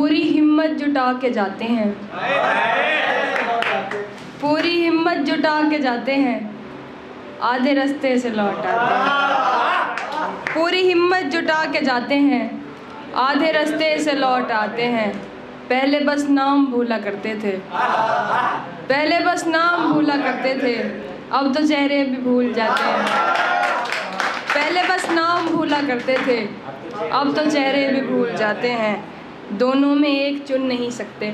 पूरी हिम्मत जुटा के जाते हैं, पूरी हिम्मत जुटा के जाते हैं, आधे रास्ते से लौट आते हैं। पूरी हिम्मत जुटा के जाते हैं, आधे रास्ते से लौट आते हैं। पहले बस नाम भूला करते थे, पहले बस नाम भूला करते थे, अब तो चेहरे भी भूल जाते हैं। पहले बस नाम भूला करते थे, अब तो चेहरे भी भूल जाते हैं। दोनों में एक चुन नहीं सकते,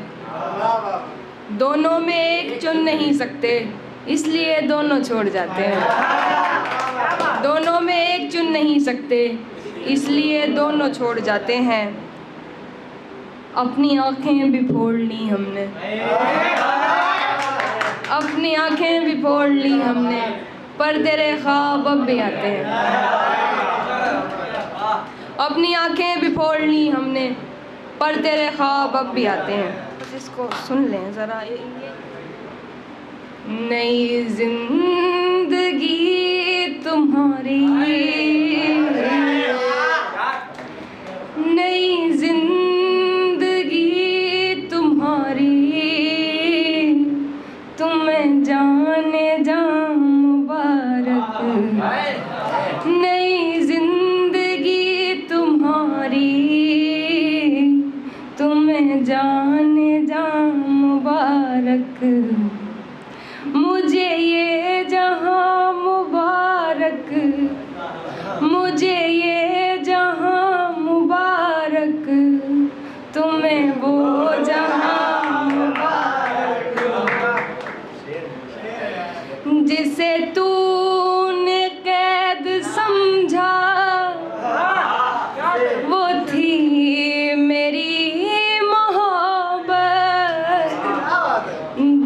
दोनों में एक चुन नहीं सकते, इसलिए दोनों छोड़ जाते हैं। दोनों में एक चुन नहीं सकते, इसलिए दोनों छोड़ जाते हैं। अपनी आँखें भी फोड़ ली हमने, अपनी आँखें भी फोड़ ली हमने, पर तेरे ख्वाब अब भी आते हैं। अपनी आँखें भी फोड़ ली हमने, पर तेरे ख्वाब अब भी आते हैं। इसको सुन लें ज़रा। नई जिंदगी तुम्हारी, नई जिंदगी तुम्हारी, तुम्हें जाने जा मुबारक। नई जिंदगी तुम्हारी, तुम्हें जाने जा मुबारक। मुझे ये जहां मुबारक, मुझे ये जहां मुबारक, तुम्हें वो जहां मुबारक जिसे तूने कैद समझा। वो थी मेरी मोहब्बत,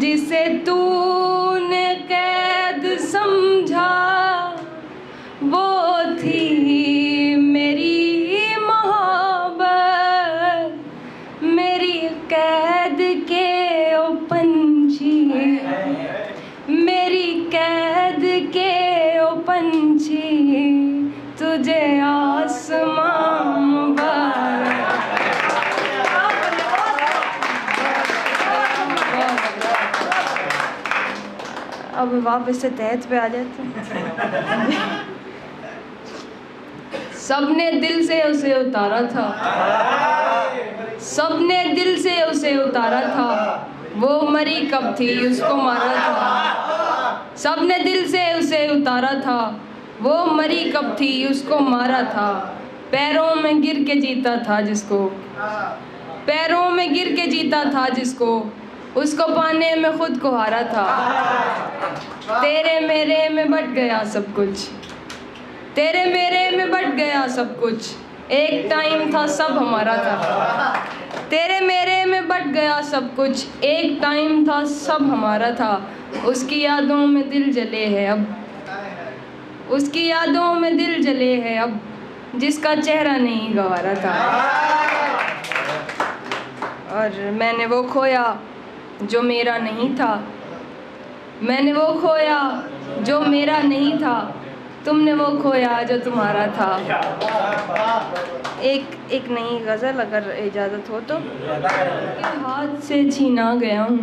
जिसे तूने कैद समझा। वो थी मेरी मोहब्बत, मेरी कैद के ओ पंछी, मेरी कैद के ओ पंछी, तुझे आसमां मुबारक। अब वापस से तहत पे आ जाते हैं। सबने दिल से उसे उतारा था, सबने दिल से उसे उतारा था, वो मरी कब थी उसको मारा था। सबने दिल से उसे उतारा था, वो मरी कब थी उसको मारा था। पैरों में गिर के जीता था जिसको, पैरों में गिर के जीता था जिसको, उसको पाने में खुद को हारा था। तेरे मेरे में बट गया सब कुछ, तेरे मेरे में बट गया सब कुछ, एक टाइम था सब हमारा था। तेरे मेरे में बट गया सब कुछ, एक टाइम था सब हमारा था। उसकी यादों में दिल जले है अब, उसकी यादों में दिल जले है अब, जिसका चेहरा नहीं गंवारा था। और मैंने वो खोया जो मेरा नहीं था, मैंने वो खोया जो मेरा नहीं था, तुमने वो खोया जो तुम्हारा था। एक नई गज़ल अगर इजाज़त हो तो। किसी के हाथ से छीना गया हूँ,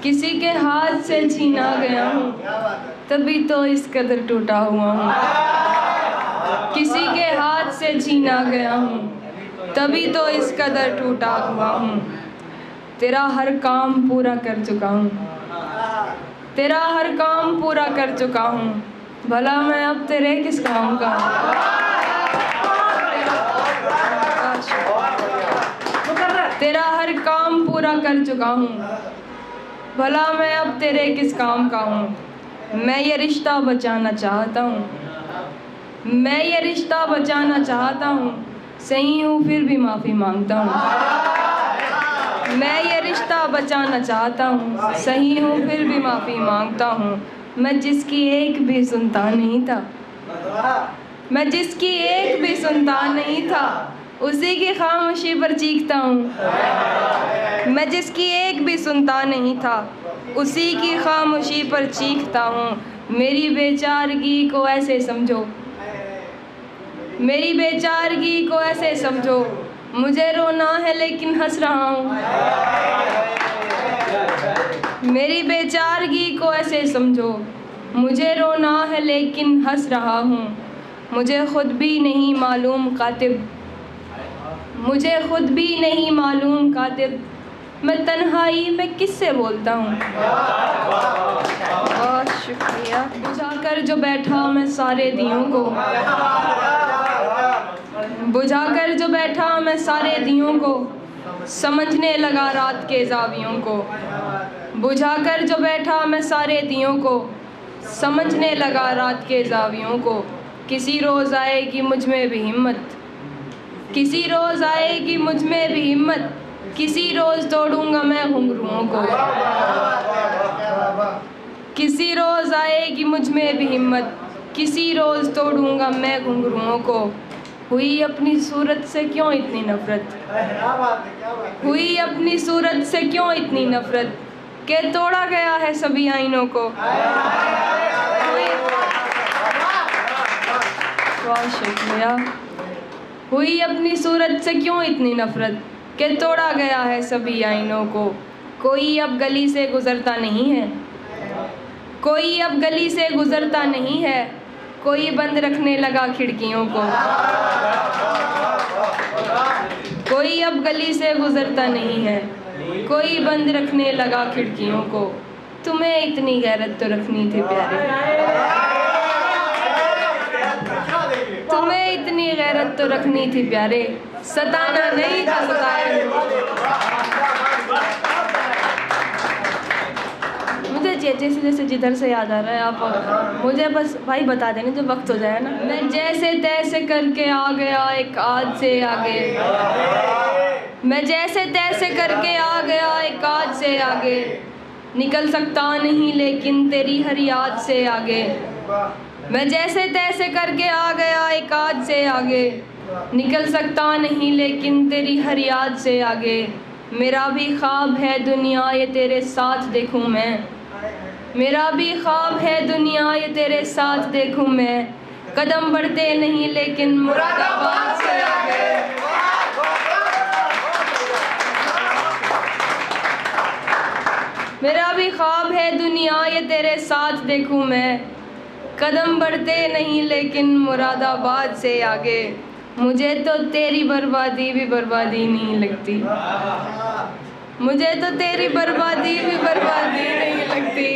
किसी के हाथ से छीना गया हूँ, तभी तो इस कदर टूटा हुआ हूँ। किसी के हाथ से छीना गया हूँ, तभी तो इस कदर टूटा हुआ हूँ। तेरा हर काम पूरा कर चुका हूँ, तेरा हर काम पूरा कर चुका हूँ, भला मैं अब तेरे किस काम का हूँ। तेरा हर काम पूरा कर चुका हूँ, भला मैं अब तेरे किस काम का हूँ। मैं ये रिश्ता बचाना चाहता हूँ, मैं ये रिश्ता बचाना चाहता हूँ, सही हूँ फिर भी माफ़ी मांगता हूँ। मैं ये रिश्ता बचाना चाहता हूँ, सही हूँ फिर भी माफ़ी मांगता हूँ। मैं जिसकी एक भी सुनता नहीं था, मैं जिसकी एक भी सुनता नहीं था, उसी की खामोशी पर चीखता हूँ। मैं जिसकी एक भी सुनता नहीं था, उसी की खामोशी पर चीखता हूँ। मेरी बेचारगी को ऐसे समझो, मेरी बेचारगी को ऐसे समझो, मुझे रोना है लेकिन हंस रहा हूँ। मेरी बेचारगी को ऐसे समझो, मुझे रोना है लेकिन हंस रहा हूँ। मुझे खुद भी नहीं मालूम कातिब, मुझे खुद भी नहीं मालूम कातिब, मैं तन्हाई में किससे बोलता हूँ। बहुत शुक्रिया। बुझाकर जो बैठा मैं सारे दियों को, बुझाकर जो बैठा मैं सारे दियों को, समझने लगा रात के जावियों को। बुझाकर जो बैठा मैं सारे दियों को, समझने लगा रात के जावियों को। किसी रोज़ आएगी मुझ में भी हिम्मत, किसी रोज़ आएगी मुझ में भी हिम्मत, किसी रोज़ तोड़ूंगा मैं घुंघरुओं को। किसी रोज़ आएगी मुझ में भी हिम्मत, किसी रोज़ तोड़ूंगा मैं घुंघरुओं को। हुई अपनी सूरत से क्यों इतनी नफ़रत, हुई अपनी सूरत से क्यों इतनी नफ़रत, के तोड़ा गया है सभी आईनों को। बहुत शुक्रिया। हुई अपनी सूरत से क्यों इतनी नफ़रत, के तोड़ा गया है सभी आईनों को। कोई अब गली से गुज़रता नहीं है, कोई अब गली से गुज़रता नहीं है, कोई बंद रखने लगा खिड़कियों को। कोई अब गली से गुज़रता नहीं है, कोई बंद रखने लगा खिड़कियों को। तुम्हें इतनी गैरत तो रखनी थी प्यारे, तुम्हें इतनी गैरत तो रखनी थी प्यारे, सताना नहीं था सताया। मुझे जैसे जिधर से याद आ रहा है, आप मुझे बस भाई बता देना जब वक्त हो जाए ना। मैं जैसे तैसे करके आ गया एक आज से आगे, मैं जैसे तैसे करके आ गया एक आज से आगे, निकल सकता नहीं लेकिन तेरी हर याद से आगे। मैं जैसे तैसे करके आ गया एक आज से आगे, निकल सकता नहीं लेकिन तेरी हर याद से आगे। मेरा भी ख्वाब है दुनिया ये तेरे साथ देखूं मैं, मेरा भी ख्वाब है दुनिया ये तेरे साथ देखूं मैं, कदम बढ़ते नहीं लेकिन मुरादाबाद से आगे। मेरा भी ख्वाब है दुनिया ये तेरे साथ देखूं मैं, कदम बढ़ते नहीं लेकिन मुरादाबाद से आगे। मुझे तो तेरी बर्बादी भी बर्बादी नहीं लगती, मुझे तो तेरी बर्बादी भी बर्बादी नहीं लगती,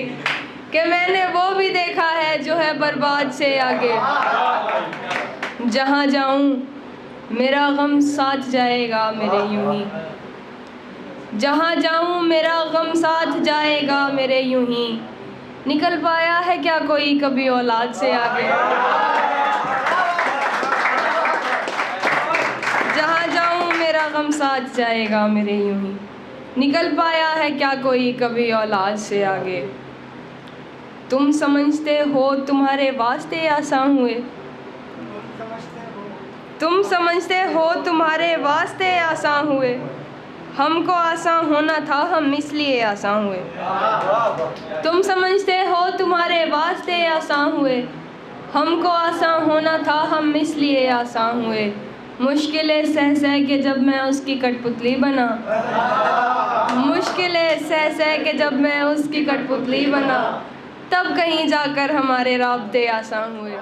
कि मैंने वो भी देखा है जो है बर्बाद से आगे। जहाँ जाऊँ मेरा गम साथ जाएगा मेरे यूं ही, जहाँ जाऊँ मेरा गम साथ जाएगा मेरे यूं ही। निकल पाया है क्या कोई कभी औलाद से आगे, जहाँ जाऊँ मेरा गम साथ जाएगा मेरे यूं ही। निकल पाया है क्या कोई कभी औलाद से आगे। तुम समझते हो तुम्हारे वास्ते आसान हुए, तुम समझते हो तुम्हारे वास्ते आसान हुए, हमको आसान होना था हम इसलिए आसान हुए। तुम समझते हो तुम्हारे वास्ते आसान हुए, हमको आसान होना था हम इसलिए आसान हुए। मुश्किलें सह सह के जब मैं उसकी कठपुतली बना, मुश्किलें सह सह के जब मैं उसकी कठपुतली बना, तब कहीं जाकर हमारे राब्ते आसान हुए।